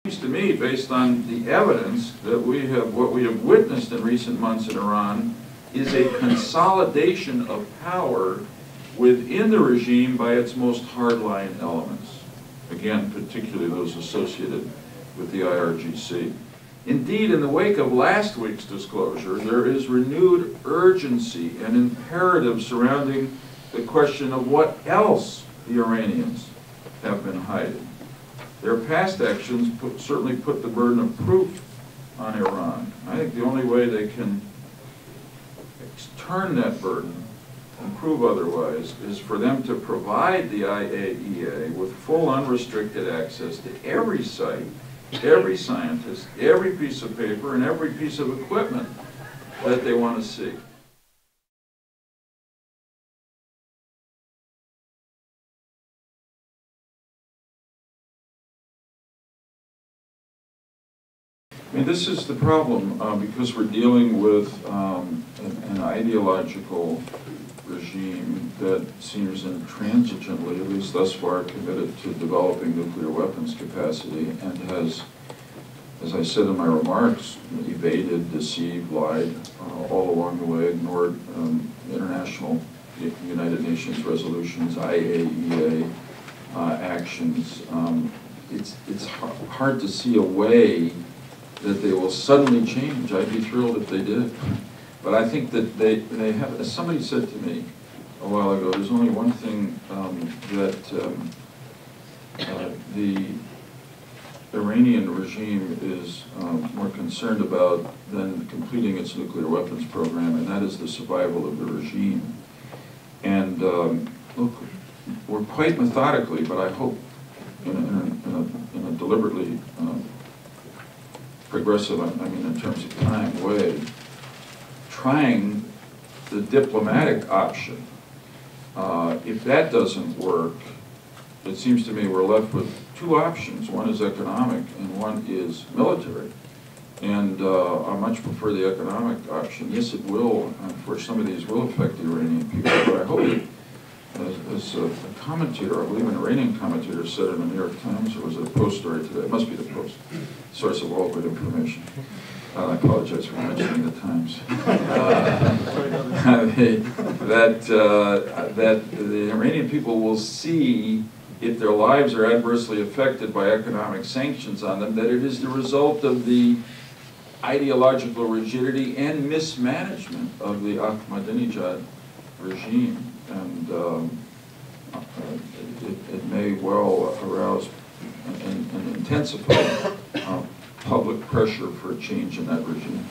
To me, based on the evidence that what we have witnessed in recent months in Iran, is a consolidation of power within the regime by its most hardline elements. Again, particularly those associated with the IRGC. Indeed, in the wake of last week's disclosure, there is renewed urgency and imperative surrounding the question of what else the Iranians have been hiding. Their past actions certainly put the burden of proof on Iran. I think the only way they can turn that burden and prove otherwise is for them to provide the IAEA with full unrestricted access to every site, every scientist, every piece of paper, and every piece of equipment that they want to see. I mean, this is the problem because we're dealing with an ideological regime that seems intransigently, at least thus far, committed to developing nuclear weapons capacity and has, as I said in my remarks, evaded, deceived, lied all along the way, ignored international United Nations resolutions, IAEA actions. It's hard to see a way that they will suddenly change. I'd be thrilled if they did. But I think that they have, as somebody said to me a while ago, there's only one thing that the Iranian regime is more concerned about than completing its nuclear weapons program, and that is the survival of the regime. And look, we're quite methodically, but I hope in a deliberately progressive, I mean in terms of time, way, trying the diplomatic option. If that doesn't work, it seems to me we're left with two options. One is economic and one is military. And I much prefer the economic option. Yes, it will, for some of these will affect the Iranian people, but I hope it, as a commentator, I believe an Iranian commentator said in the New York Times, or was it a Post story today? It must be the Post, source of all good information. I apologize for mentioning the Times. That the Iranian people will see, if their lives are adversely affected by economic sanctions on them, that it is the result of the ideological rigidity and mismanagement of the Ahmadinejad regime. And it may well arouse and intensify public pressure for a change in that regime.